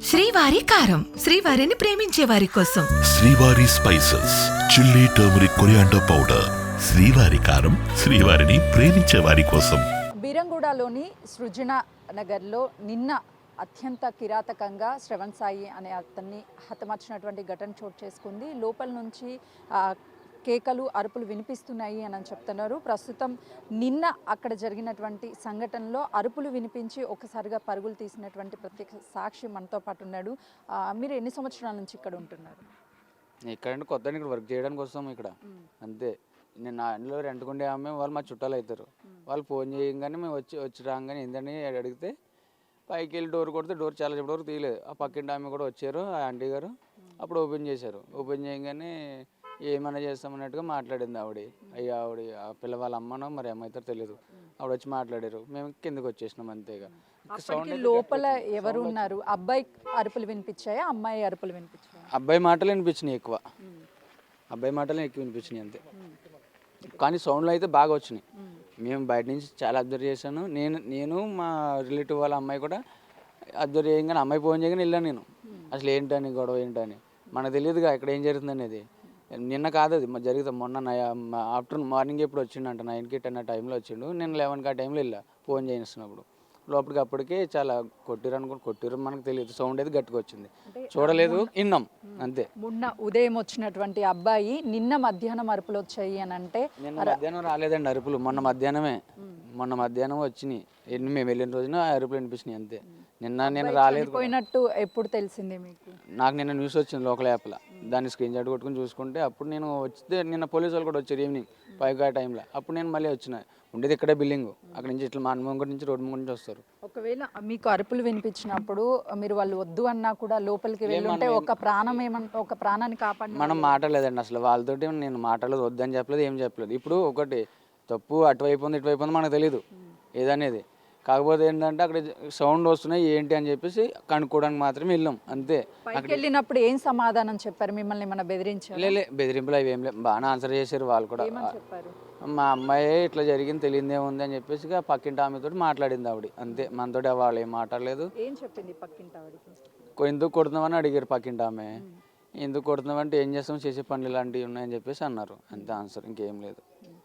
శ్రీవారి కారం, శ్రీవారిని ప్రేమించే వారి కోసం. శ్రీవారి spices, chilli, turmeric, coriander powder. శ్రీవారి కారం, శ్రీవారిని ప్రేమించే వారి కోసం. బీరంగూడలోని సృజన నగర్లో నిన్న అత్యంత కిరాతకంగా శ్రవణ్ సాయి అనే అతన్ని హతమార్చినటువంటి ఘటన చోటు చేసుకుంది. లోపల నుంచి కేకలు, అరుపులు వినిపిస్తున్నాయి అని చెప్తున్నారు. ప్రస్తుతం నిన్న అక్కడ జరిగినటువంటి సంఘటనలో అరుపులు వినిపించి ఒకసారిగా పరుగులు తీసినటువంటి ప్రత్యేక సాక్షి మనతో పాటు ఉన్నాడు. మీరు ఎన్ని సంవత్సరాల నుంచి ఇక్కడ ఉంటున్నారు? ఇక్కడ కొత్త ఇక్కడ వర్క్ చేయడానికి వస్తాం ఇక్కడ అంతే. నేను నా ఇంట్లో రెంట్కుండే ఆమె వాళ్ళు మా చుట్టాలు అవుతారు. వాళ్ళు ఫోన్ చేయగానే మేము వచ్చి రాగానే ఏంటని అడిగితే పైకి వెళ్ళి డోర్ కొడితే డోర్ చాలా చెప్పి వరకు తీయలేదు. ఆ పక్కింటి ఆమె కూడా వచ్చారు, ఆ ఆంటీ గారు. అప్పుడు ఓపెన్ చేశారు. ఓపెన్ చేయగానే ఏమైనా చేస్తామన్నట్టుగా మాట్లాడింది ఆవిడ. అయ్యా ఆవిడ ఆ పిల్ల వాళ్ళ అమ్మనో మరి ఏమవుతారో తెలియదు. ఆవిడ వచ్చి మాట్లాడారు. మేము కిందకి వచ్చేసినాం అంతేగా. లోపల ఎవరు ఉన్నారు? అబ్బాయి అరుపులు వినిపించాయా, అమ్మాయి అరుపులు వినిపించాయా? అబ్బాయి మాటలు వినిపించినాయి ఎక్కువ. అబ్బాయి మాటలు ఎక్కువ వినిపించినాయి అంతే. కానీ సౌండ్లు అయితే బాగా వచ్చినాయి. మేము బయట నుంచి చాలా అబ్జర్వ్ చేశాను. నేను మా రిలేటివ్ వాళ్ళ అమ్మాయి కూడా అబ్జర్వ్ చేయగానే అమ్మాయి ఫోన్ చేయగానే వెళ్ళాను నేను. అసలు ఏంటని గొడవ ఏంటని మనకు తెలియదుగా ఇక్కడ ఏం జరుగుతుంది అనేది. నిన్న కాదు అది జరుగుతుంది. మొన్న ఆఫ్టర్నూన్ మార్నింగ్ ఎప్పుడు వచ్చిండంట 9కి 10 ఆ టైంలో వచ్చిండు. నేను 11కి ఆ టైంలో వెళ్ళా ఫోన్ చేస్తున్నప్పుడు. లోపలికి అప్పటికే చాలా కొట్టిరు మనకు తెలియదు. సౌండ్ అయితే గట్టిగా వచ్చింది, చూడలేదు, విన్నాం అంతే. మొన్న ఉదయం వచ్చినటువంటి అబ్బాయి నిన్న మధ్యాహ్నం అరుపులు వచ్చాయి అని అంటే నిన్న మధ్యాహ్నం రాలేదండి అరుపులు, మొన్న మధ్యాహ్నం వచ్చినాయి. మేము వెళ్ళిన రోజున ఆ అరుపులు వినిపించినాయి అంతే. నేను రాలేదు. పోయినట్టు ఎప్పుడు తెలిసింది మీకు? నాకు నిన్న న్యూస్ వచ్చింది లోకల్ యాప్లో. దాన్ని స్క్రీన్ షాట్ కొట్టుకుని చూసుకుంటే అప్పుడు నేను వస్తే నిన్న పోలీసు వాళ్ళు కూడా వచ్చారు ఈవినింగ్ 5 ఆ టైంలో. అప్పుడు నేను మళ్ళీ వచ్చిన. ఉండేది ఇక్కడే బిల్డింగ్. అక్కడ నుంచి ఇట్లా మా ముంగటి నుంచి రోడ్డు ముందు నుంచి వస్తారు. ఒకవేళ మీకు అరుపులు వినిపించినప్పుడు మీరు వాళ్ళు వద్దు అన్నా కూడా లోపలికి వెళ్ళుంటే ఒక ప్రాణాన్ని కాపాడి మనం మాట్లాడలేదండి అసలు వాళ్ళతోటి. నేను మాట్లాడలేదు, వద్దని చెప్పలేదు, ఏం చెప్పలేదు. ఇప్పుడు ఒకటి తప్పు అటువైపు ఉంది ఇటువైపు ఉంది మనకు తెలీదు ఏదనేది. కాకపోతే ఏంటంటే అక్కడ సౌండ్ వస్తున్నాయి ఏంటి అని చెప్పేసి కనుక్కోవడానికి మాత్రమే వెళ్ళాం అంతే. అక్కడికి వెళ్ళినప్పుడు ఏం సమాధానం చెప్పారు? మిమ్మల్ని ఏమన్నా బెదిరించారు? బెదిరింపులు అవి ఏం లేదు, బాగానే ఆన్సర్ చేశారు వాళ్ళు కూడా. మా అమ్మాయి ఇట్లా జరిగింది తెలియదేముంది అని చెప్పేసి పక్కింటి ఆమెతో మాట్లాడింది ఆవిడ అంతే. మనతోటి వాళ్ళు ఏం మాట్లాడలేదు. ఏం చెప్పింది పక్కింటి ఆవిడకి? ఎందుకు కొడుతున్నామని అడిగారు పక్కింటి ఆమె. ఎందుకు కొడుతున్నామంటే ఏం చేస్తాం, చేసే పనులు ఇలాంటివి ఉన్నాయని చెప్పేసి అన్నారు అంతే ఆన్సర్, ఇంకేం లేదు.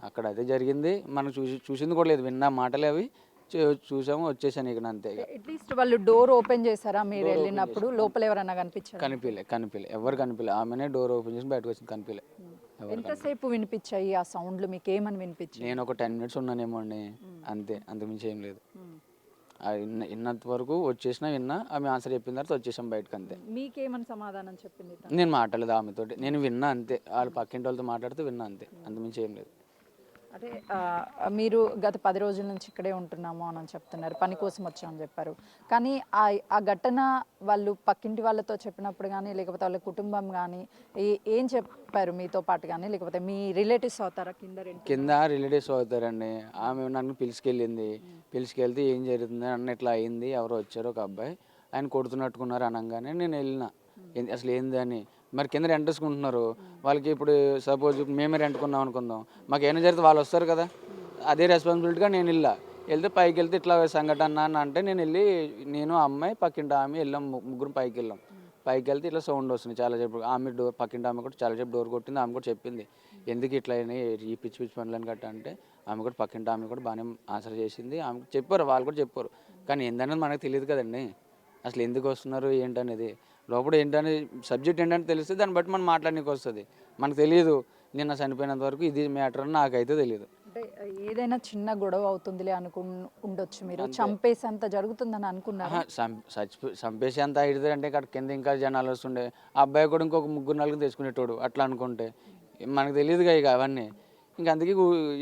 అక్కడ అదే జరిగింది. మనం చూసింది కూడా లేదు, విన్నా మాటలు అవి చూసాము, వచ్చేసాను ఇక్కడ అంతే. అట్లీస్ట్ వాళ్ళు డోర్ ఓపెన్ చేశారా మీరు వెళ్ళినప్పుడు? లోపల ఎవరైనా కనిపించారు? కనిపించలే ఎవరు కనిపించలే. ఆమెనే డోర్ ఓపెన్ చేసి బయటకు వచ్చింది, కనిపించలే. ఎంతసేపు వినిపించాయి ఆ సౌండ్లు? మీకు ఏమని వినిపించాయి? నేను ఒక 10 మినిట్స్ ఉన్నానేమో అండి అంతే, అంతకుమించి ఏం లేదు. విన్నంత వరకు వచ్చేసినా విన్నా, ఆమె ఆన్సర్ చెప్పిన తర్వాత వచ్చేసాం బయటకు అంతే. మీకేమని సమాధానం చెప్పింది? నేను మాట్లాడలేదు ఆమెతోటి, నేను విన్నా అంతే. వాళ్ళు పక్కింటి వాళ్ళతో మాట్లాడితే విన్నా అంతే, అంతకుమించి ఏం లేదు. అంటే మీరు గత 10 రోజుల నుంచి ఇక్కడే ఉంటున్నాము అని చెప్తున్నారు, పని కోసం వచ్చామని చెప్పారు. కానీ ఆ ఘటన వాళ్ళు పక్కింటి వాళ్ళతో చెప్పినప్పుడు కానీ, లేకపోతే వాళ్ళ కుటుంబం కానీ ఏం చెప్పారు మీతో పాటు కానీ? లేకపోతే మీ రిలేటివ్స్ అవుతారా? కింద రిలేటివ్స్ అవుతారండి. ఆమె నన్ను పిలిచికెళ్తే ఏం జరుగుతుంది అన్న ఇట్లా అయింది, ఎవరో వచ్చారు ఒక అబ్బాయి, ఆయన కొడుతున్నట్టుకున్నారు అనగానే నేను వెళ్ళిన. అసలు ఏంది అని. మరి కింద రెంట్ వేసుకుంటున్నారు వాళ్ళకి. ఇప్పుడు సపోజ్ మేమే రెంట్కున్నాం అనుకుందాం, మాకు ఏమైనా జరిగితే వాళ్ళు వస్తారు కదా, అదే రెస్పాన్సిబిలిటీగా నేను వెళ్తే పైకి వెళ్తే ఇట్లా సంఘటన అని అంటే నేను అమ్మాయి పక్కింటి ఆమె వెళ్ళాం, ముగ్గురు పైకి వెళ్ళాం. పైకి వెళ్తే ఇట్లా సౌండ్ వస్తుంది చాలా చెప్పు. ఆమె పక్కింటి ఆమె కూడా చాలా చెప్పు డోర్ కొట్టింది. ఆమె కూడా చెప్పింది ఎందుకు ఇట్లా అయినాయి ఈ పిచ్చి పనులని గట్ట అంటే, ఆమె కూడా పక్కింటి ఆమె కూడా బాగానే ఆన్సర్ చేసింది. ఆమె చెప్పారు, వాళ్ళు కూడా చెప్పారు. కానీ ఏంటనేది మనకు తెలియదు కదండి, అసలు ఎందుకు వస్తున్నారు ఏంటనేది. లోపల ఏంటనే సబ్జెక్ట్ ఏంటంటే తెలిస్తే దాన్ని బట్టి మనం మాట్లాడడానికి వస్తుంది. మనకు తెలియదు నిన్న చనిపోయినంత వరకు ఇది మ్యాటర్ అని నాకైతే తెలియదు. అంటే ఏదైనా చిన్న గొడవ అవుతుందిలే ఉండొచ్చు, మీరు చంపేసేంత జరుగుతుందని అనుకున్నారా? చంపేసి అంత అయితే అంటే ఇక్కడ కింద ఇంకా జనాలు వస్తుండే, ఆ అబ్బాయి కూడా ఇంకొక 3-4 తెచ్చుకునేటోడు అట్లా అనుకుంటే. మనకు తెలియదుగా ఇక అవన్నీ. ఇంక అందుకే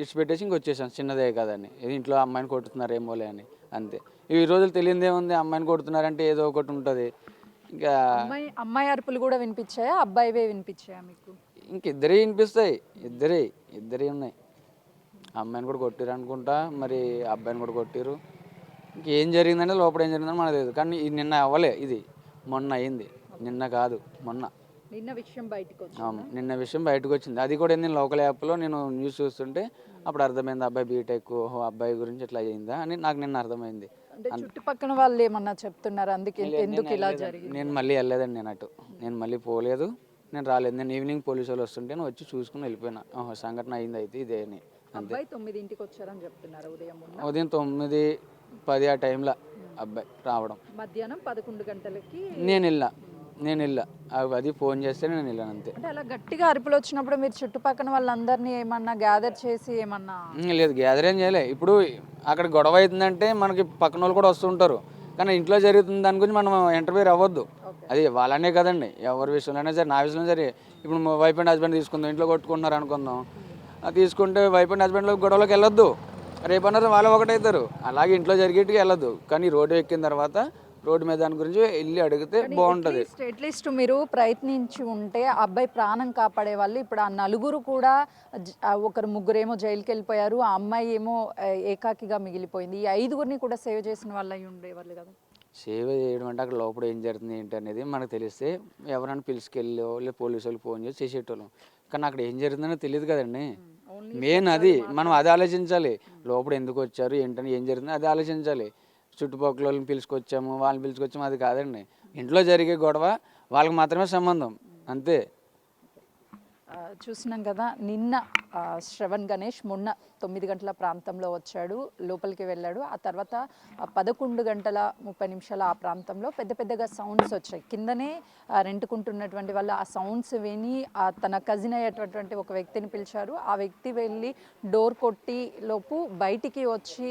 ఇచ్చిపెట్టేసి ఇంకొచ్చేసాం, చిన్నదే కదని. ఇంట్లో అమ్మాయిని కొడుతున్నారేమోలే అని అంతే. ఈ రోజులు తెలియదేముంది, అమ్మాయిని కొడుతున్నారంటే ఏదో ఒకటి ఉంటుంది. ఇంకా అమ్మాయి అరుపులు కూడా వినిపించాయా, అబ్బాయివే వినిపించాయా మీకు? ఇంకిద్దరే వినిపిస్తాయి, ఇద్దరే ఉన్నాయి. అమ్మాయిని కూడా కొట్టిరు అనుకుంటా, మరి అబ్బాయిని కూడా కొట్టిరు. ఇంకేం జరిగిందంటే లోపల ఏం జరిగిందని మనకు తెలియదు. కానీ నిన్న అవ్వలే, ఇది మొన్న అయింది, నిన్న కాదు మొన్న. నిన్న విషయం బయటకు వచ్చింది. అది కూడా నేను లోకల్ యాప్లో నేను న్యూస్ చూస్తుంటే అప్పుడు అర్థమైంది, అబ్బాయి బీటెక్, అబ్బాయి గురించి ఇట్లా అయ్యిందా అని నాకు నిన్న అర్థమైంది. అంటే చుట్టుపక్కల వాళ్ళు ఏమన్నా చెప్తున్నారు అందుకే ఎందుకు ఇలా జరిగింది? నేను మళ్ళీ వెళ్ళలేదండి, నేను మళ్ళీ పోలేదు, నేను రాలేదు. నేను ఈవినింగ్ పోలీసు వాళ్ళు వస్తుంటే నేను వచ్చి చూసుకుని వెళ్ళిపోయినా. సంఘటన అయింది అయితే ఇదే అని. అబ్బాయి 9ంటికి వచ్చారని చెప్తున్నారు ఉదయం. ఉదయం 9:10 ఆ టైంలో అబ్బాయి రావడం. మధ్యాహ్నం 11 గంటలకి నేను వెళ్ళా అది ఫోన్ చేస్తే నేను వెళ్ళాను అంతే. అంటే అలా గట్టిగా అరుపులు వచ్చినప్పుడు మీరు చుట్టుపక్కల వాళ్ళందరినీ ఏమన్నా గ్యాదర్ చేసి ఏమన్నా? లేదు, గ్యాదర్ ఏం చేయలే. ఇప్పుడు అక్కడ గొడవ అవుతుందంటే మనకి పక్కన వాళ్ళు కూడా వస్తుంటారు, కానీ ఇంట్లో జరుగుతుంది దాని గురించి మనం ఇంటర్వ్యూ అవ్వద్దు. అది వాళ్ళనే కదండి, ఎవరి విషయంలోనే సరే, నా విషయంలో సరే. ఇప్పుడు వైఫ్ అండ్ హస్బెండ్ తీసుకుందాం, ఇంట్లో కొట్టుకుంటున్నారు అనుకుందాం, తీసుకుంటే వైఫ్ అండ్ హస్బెండ్లో గొడవలోకి వెళ్ళొద్దు, రేపన్నారు వాళ్ళు ఒకటవుతారు. అలాగే ఇంట్లో జరిగేటికి వెళ్ళొద్దు, కానీ రోడ్డు ఎక్కిన తర్వాత రోడ్డు మీద దాని గురించి వెళ్ళి అడిగితే బాగుంటుంది. అట్లీస్ట్ మీరు ప్రయత్నించి ఉంటే అబ్బాయి ప్రాణం కాపాడే వాళ్ళు. ఇప్పుడు ఆ నలుగురు కూడా ఒకరు ముగ్గురేమో జైలుకి వెళ్ళిపోయారు, ఆ అమ్మాయి ఏమో ఏకాకిగా మిగిలిపోయింది. ఈ 5గురిని కూడా సేవ్ చేసిన వాళ్ళు అయి ఉండేవాళ్ళు కదా. సేవ చేయడం అంటే అక్కడ లోపల ఏం జరుగుతుంది ఏంటి అనేది మనకు తెలిస్తే ఎవరైనా పిలుచుకెళ్ళో లేదా పోలీసు వాళ్ళకి ఫోన్ చేసి చేసేటోళ్ళం, కానీ అక్కడ ఏం జరుగుతుందో తెలియదు కదండి. మెయిన్ అది మనం అది ఆలోచించాలి, లోపల ఎందుకు వచ్చారు ఏంటని, ఏం జరుగుతుందో అది ఆలోచించాలి. చుట్టుపక్కల వాళ్ళని పిలుచుకొచ్చాము, వాళ్ళని పిలుచుకొచ్చాము అది కాదండి. ఇంట్లో జరిగే గొడవ వాళ్ళకి మాత్రమే సంబంధం, అంతే. చూసినాం కదా, నిన్న శ్రవణ్ గణేష్ మొన్న 9 గంటల ప్రాంతంలో వచ్చాడు, లోపలికి వెళ్ళాడు. ఆ తర్వాత 11:30 ఆ ప్రాంతంలో పెద్దగా సౌండ్స్ వచ్చాయి. కిందనే రెంటుకుంటున్నటువంటి వాళ్ళు ఆ సౌండ్స్ విని తన కజిన్ అయ్యేటటువంటి ఒక వ్యక్తిని పిలిచారు. ఆ వ్యక్తి వెళ్ళి డోర్ కొట్టి లోపు బయటికి వచ్చి,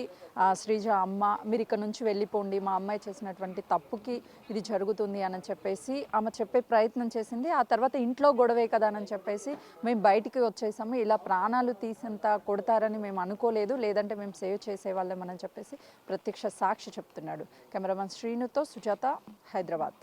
శ్రీజ అమ్మ మీరు ఇక్కడ నుంచి వెళ్ళిపోండి, మా అమ్మాయి చేసినటువంటి తప్పుకి ఇది జరుగుతుంది అని చెప్పేసి ఆమె చెప్పే ప్రయత్నం చేసింది. ఆ తర్వాత ఇంట్లో గొడవే కదా అని చెప్పేసి మేము బయటికి వచ్చేసాము, ఇలా ప్రాణాలు తీసేంత కొడతారని మేము అనుకోలేదు, లేదంటే మేము సేవ్ చేసేవాళ్ళమని చెప్పేసి ప్రత్యక్ష సాక్షి చెప్తున్నాడు. కెమెరామన్ శ్రీనుతో సుజాత, హైదరాబాద్.